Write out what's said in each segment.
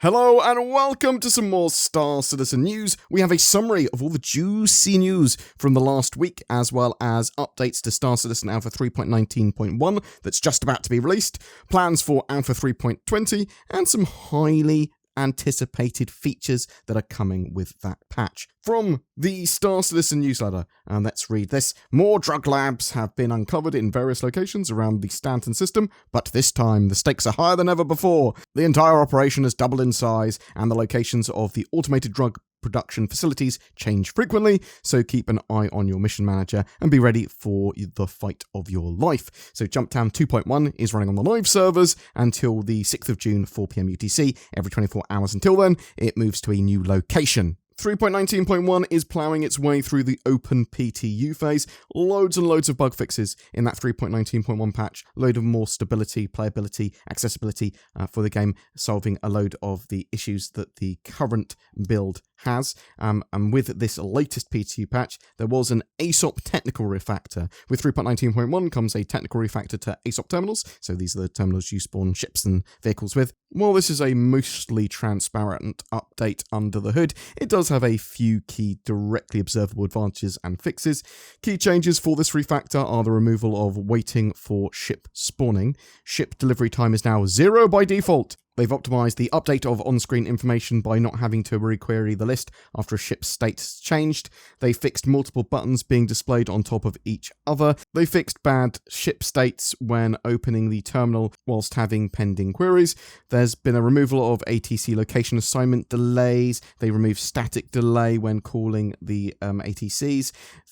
Hello and welcome to some more Star Citizen news. We have a summary of all the juicy news from the last week, as well as updates to Star Citizen Alpha 3.19.1 that's just about to be released, plans for Alpha 3.20, and some highly anticipated features that are coming with that patch. From the Star Citizen newsletter, and let's read this. More drug labs have been uncovered in various locations around the Stanton system, but this time the stakes are higher than ever before. The entire operation has doubled in size, and the locations of the automated drug production facilities change frequently, so keep an eye on your mission manager and be ready for the fight of your life. So Jumptown 2.1 is running on the live servers until the 6th of June, 4 PM UTC. Every 24 hours until then, it moves to a new location. 3.19.1 is ploughing its way through the open PTU phase. Loads and loads of bug fixes in that 3.19.1 patch. Load of more stability, playability, accessibility for the game, solving a load of the issues that the current build has. And with this latest PTU patch, there was an ASOP technical refactor. With 3.19.1 comes a technical refactor to ASOP terminals. So these are the terminals you spawn ships and vehicles with. While this is a mostly transparent update under the hood, it does have a few key directly observable advantages and fixes. Key changes for this refactor are the removal of waiting for ship spawning. Ship delivery time is now 0 by default. They've optimized the update of on-screen information by not having to requery the list after a ship's state has changed. They fixed multiple buttons being displayed on top of each other. They fixed bad ship states when opening the terminal whilst having pending queries. There's been a removal of ATC location assignment delays. They removed static delay when calling the ATCs.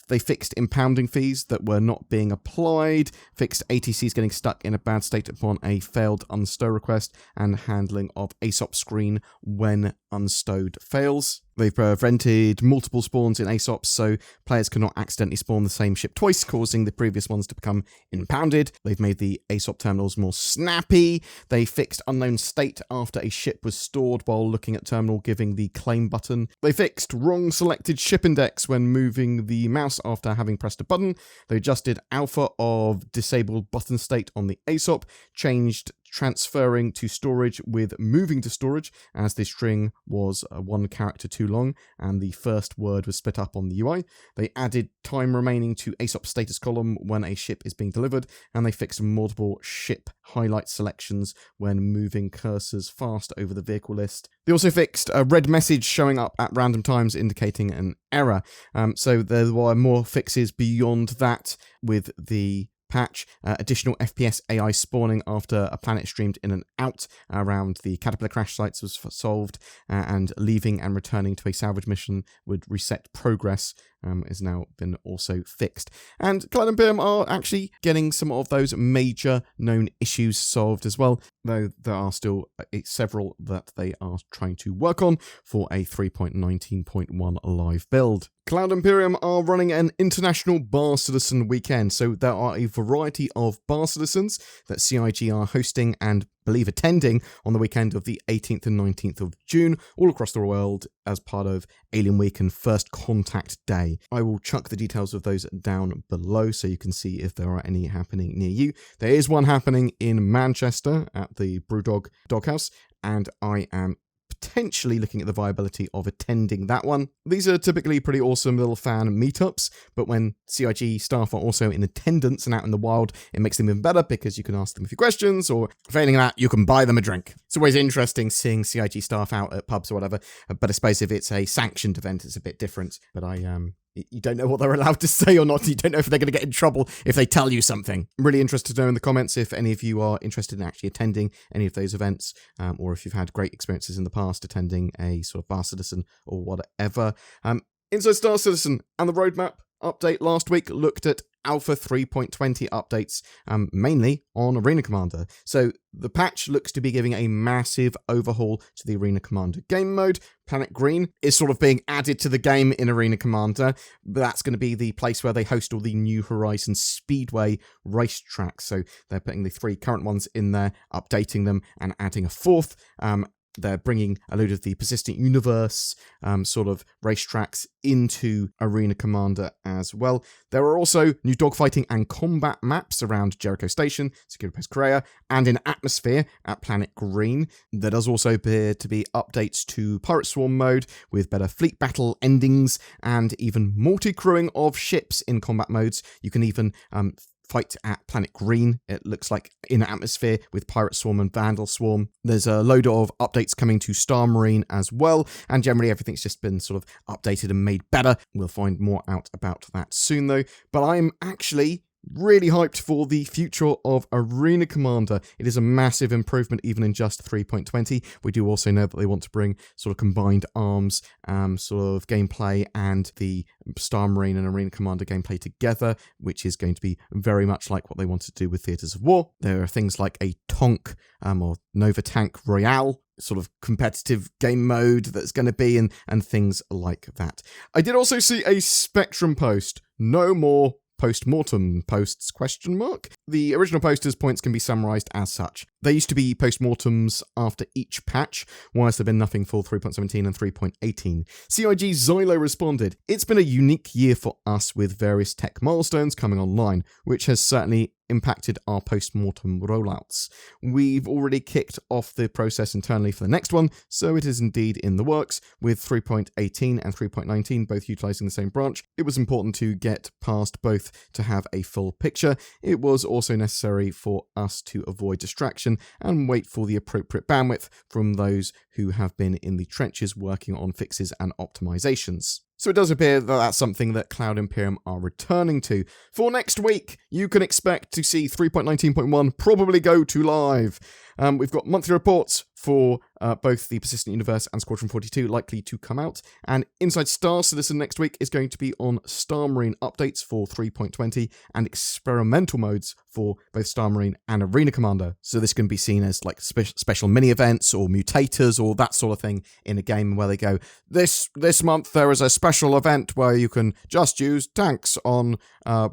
They fixed impounding fees that were not being applied, fixed ATCs getting stuck in a bad state upon a failed unstow request, and handling of ASOP screen when unstowed fails. They've prevented multiple spawns in ASOPs so players cannot accidentally spawn the same ship twice, causing the previous ones to become impounded. They've made the ASOP terminals more snappy. They fixed unknown state after a ship was stored while looking at terminal, giving the claim button. They fixed wrong selected ship index when moving the mouse after having pressed a button. They adjusted alpha of disabled button state on the ASOP, changed transferring to storage with moving to storage, as the string was one character too long and the first word was split up on the UI. They added time remaining to ASOP status column when a ship is being delivered, and they fixed multiple ship highlight selections when moving cursors fast over the vehicle list. They also fixed a red message showing up at random times indicating an error. So there were more fixes beyond that with the patch. Additional FPS AI spawning after a planet streamed in and out around the Caterpillar crash sites was solved, and leaving and returning to a salvage mission would reset progress has now been also fixed. And Cloud Imperium are actually getting some of those major known issues solved as well, though there are still several that they are trying to work on for a 3.19.1 live build. Cloud Imperium are running an international bar citizen weekend, so there are a variety of bar citizens that CIG are hosting and believe attending on the weekend of the 18th and 19th of June, all across the world as part of Alien Week and First Contact Day. I will chuck the details of those down below so you can see if there are any happening near you. There is one happening in Manchester at the Brewdog Doghouse, and I am potentially looking at the viability of attending that one. These are typically pretty awesome little fan meetups, but when CIG staff are also in attendance and out in the wild, it makes them even better because you can ask them a few questions, or failing that, you can buy them a drink. It's always interesting seeing CIG staff out at pubs or whatever, but I suppose if it's a sanctioned event, it's a bit different. But you don't know what they're allowed to say or not. You don't know if they're going to get in trouble if they tell you something. I'm really interested to know in the comments if any of you are interested in actually attending any of those events, or if you've had great experiences in the past attending a sort of bar citizen or whatever. Inside Star Citizen and the roadmap update last week looked at Alpha 3.20 updates, mainly on Arena Commander. So the patch looks to be giving a massive overhaul to the Arena Commander game mode. Planet Green is sort of being added to the game in Arena Commander. That's going to be the place where they host all the New Horizons Speedway racetracks. So they're putting the 3 current ones in there, updating them, and adding a 4th. They're bringing a load of the persistent universe sort of racetracks into Arena Commander as well. There are also new dogfighting and combat maps around Jericho Station, Security Post Korea, and in Atmosphere at Planet Green. There does also appear to be updates to Pirate Swarm mode with better fleet battle endings and even multi-crewing of ships in combat modes. You can even fight at Planet Green, it looks like, in Atmosphere with Pirate Swarm and Vandal Swarm. There's a load of updates coming to Star Marine as well, and generally everything's just been sort of updated and made better. We'll find more out about that soon though, but I'm actually really hyped for the future of Arena Commander. It is a massive improvement even in just 3.20. We do also know that they want to bring sort of combined arms sort of gameplay and the Star Marine and Arena Commander gameplay together, which is going to be very much like what they want to do with Theatres of War. There are things like a Tonk or Nova Tank Royale sort of competitive game mode that's going to be, and things like that. I did also see a Spectrum post. No more post-mortem posts, ? The original poster's points can be summarised as such. There used to be post-mortems after each patch, whilst there have been nothing for 3.17 and 3.18. CIG Xylo responded, "It's been a unique year for us with various tech milestones coming online, which has certainly impacted our post-mortem rollouts. We've already kicked off the process internally for the next one, so it is indeed in the works, with 3.18 and 3.19 both utilising the same branch. It was important to get past both to have a full picture. It was also necessary for us to avoid distraction and wait for the appropriate bandwidth from those who have been in the trenches working on fixes and optimizations." So it does appear that that's something that Cloud Imperium are returning to. For next week, you can expect to see 3.19.1 probably go to live. We've got monthly reports for both the Persistent Universe and Squadron 42 likely to come out. And Inside Star Citizen next week is going to be on Star Marine updates for 3.20 and experimental modes for both Star Marine and Arena Commander. So this can be seen as like special mini events or mutators or that sort of thing in a game where they go, this month there is a special event where you can just use tanks on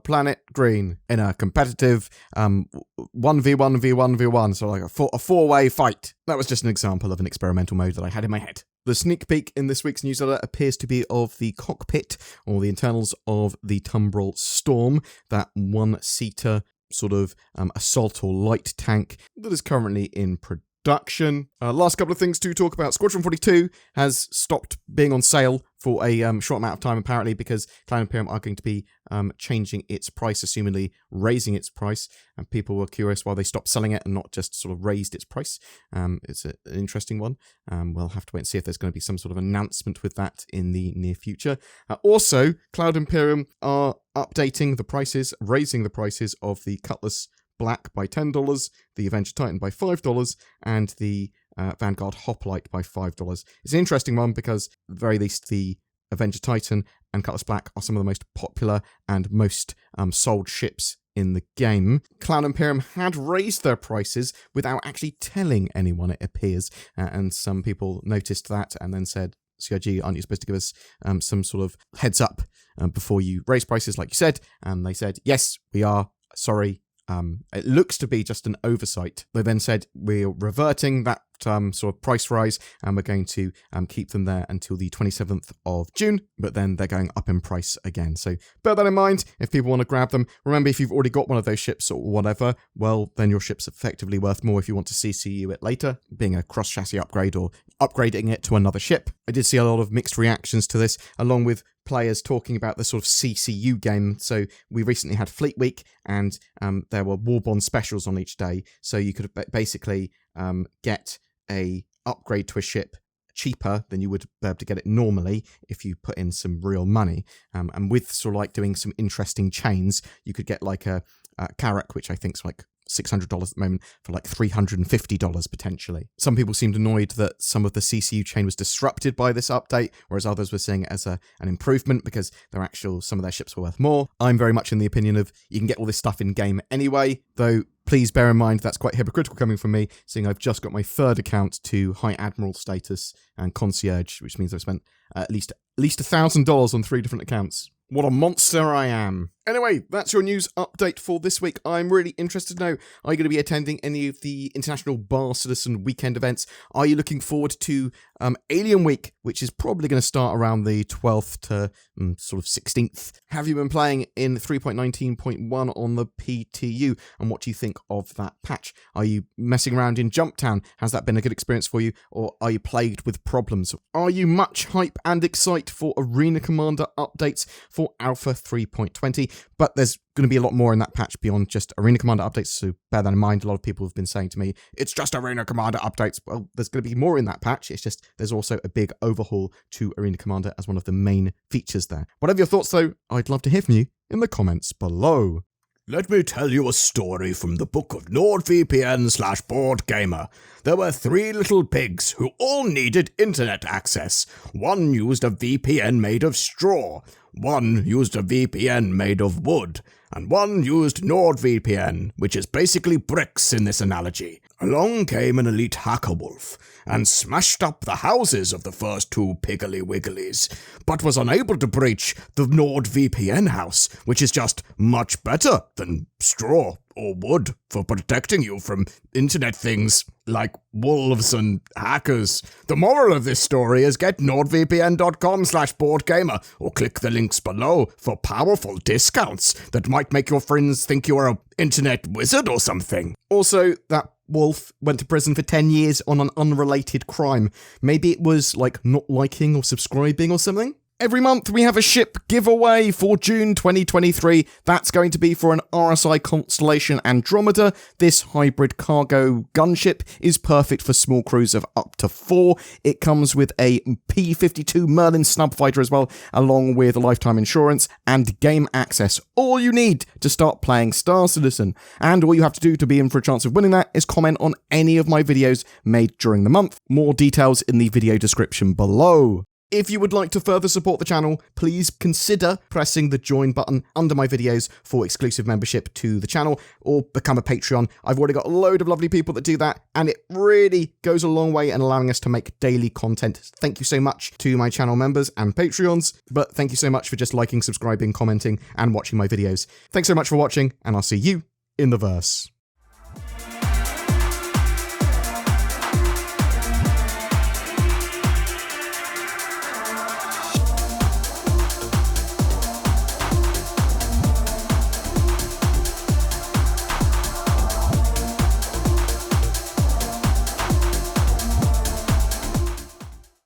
Planet Green in a competitive 1v1v1v1, so like a four-way fight. That was just an example of an experimental mode that I had in my head. The sneak peek in this week's newsletter appears to be of the cockpit or the internals of the Tumbrel Storm, that one-seater sort of assault or light tank that is currently in production. Last couple of things to talk about. Squadron 42 has stopped being on sale for a short amount of time, apparently, because Cloud Imperium are going to be changing its price, assumedly raising its price, and people were curious why they stopped selling it and not just sort of raised its price. It's an interesting one. We'll have to wait and see if there's going to be some sort of announcement with that in the near future. Also, Cloud Imperium are updating the prices, raising the prices of the Cutlass Black by $10, the Avenger Titan by $5, and the Vanguard Hoplite by $5. It's an interesting one because, at the very least, the Avenger Titan and Cutlass Black are some of the most popular and most sold ships in the game. Cloud Imperium had raised their prices without actually telling anyone, it appears, and some people noticed that and then said, CIG, aren't you supposed to give us some sort of heads up before you raise prices, like you said? And they said, yes, we are, sorry. It looks to be just an oversight. They then said, we're reverting that sort of price rise, and we're going to keep them there until the 27th of June, but then they're going up in price again. So bear that in mind if people want to grab them. Remember, if you've already got one of those ships or whatever, well, then your ship's effectively worth more if you want to CCU it later, being a cross-chassis upgrade or upgrading it to another ship. I did see a lot of mixed reactions to this, along with players talking about the sort of CCU game. So we recently had Fleet Week, and there were Warbond specials on each day, so you could basically get a upgrade to a ship cheaper than you would be able to get it normally if you put in some real money. And with sort of like doing some interesting chains, you could get like a Carrack, which I think is like $600 at the moment, for like $350 potentially. Some people seemed annoyed that some of the CCU chain was disrupted by this update, whereas others were seeing it as an improvement because some of their ships were worth more. I'm very much in the opinion of you can get all this stuff in game anyway, though please bear in mind that's quite hypocritical coming from me, seeing I've just got my third account to High Admiral status and Concierge, which means I've spent at least $1,000 on 3 different accounts. What a monster I am. Anyway, that's your news update for this week. I'm really interested to know, are you going to be attending any of the International Bar Citizen weekend events? Are you looking forward to Alien Week, which is probably going to start around the 12th to sort of 16th? Have you been playing in 3.19.1 on the PTU, and what do you think of that patch? Are you messing around in Jumptown? Has that been a good experience for you, or are you plagued with problems? Are you much hype and excite for Arena Commander updates for Alpha 3.20? But there's going to be a lot more in that patch beyond just Arena Commander updates, so bear that in mind. A lot of people have been saying to me, it's just Arena Commander updates. Well, there's going to be more in that patch. It's just there's also a big overhaul to Arena Commander as one of the main features there. Whatever your thoughts, though, I'd love to hear from you in the comments below. Let me tell you a story from the book of NordVPN/BoredGamer. There were 3 little pigs who all needed internet access. One used a VPN made of straw, one used a VPN made of wood, and one used NordVPN, which is basically bricks in this analogy. Along came an elite hacker wolf and smashed up the houses of the first 2 piggly wigglies, but was unable to breach the NordVPN house, which is just much better than straw or wood for protecting you from internet things like wolves and hackers. The moral of this story is get nordvpn.com/boredgamer or click the links below for powerful discounts that might make your friends think you're an internet wizard or something. Also, that wolf went to prison for 10 years on an unrelated crime. Maybe it was like not liking or subscribing or something? Every month we have a ship giveaway for June 2023. That's going to be for an RSI Constellation Andromeda. This hybrid cargo gunship is perfect for small crews of up to 4. It comes with a P-52 Merlin snub fighter as well, along with lifetime insurance and game access. All you need to start playing Star Citizen. And all you have to do to be in for a chance of winning that is comment on any of my videos made during the month. More details in the video description below. If you would like to further support the channel, please consider pressing the join button under my videos for exclusive membership to the channel, or become a Patreon. I've already got a load of lovely people that do that, and it really goes a long way in allowing us to make daily content. Thank you so much to my channel members and Patreons, but thank you so much for just liking, subscribing, commenting, and watching my videos. Thanks so much for watching, and I'll see you in the verse.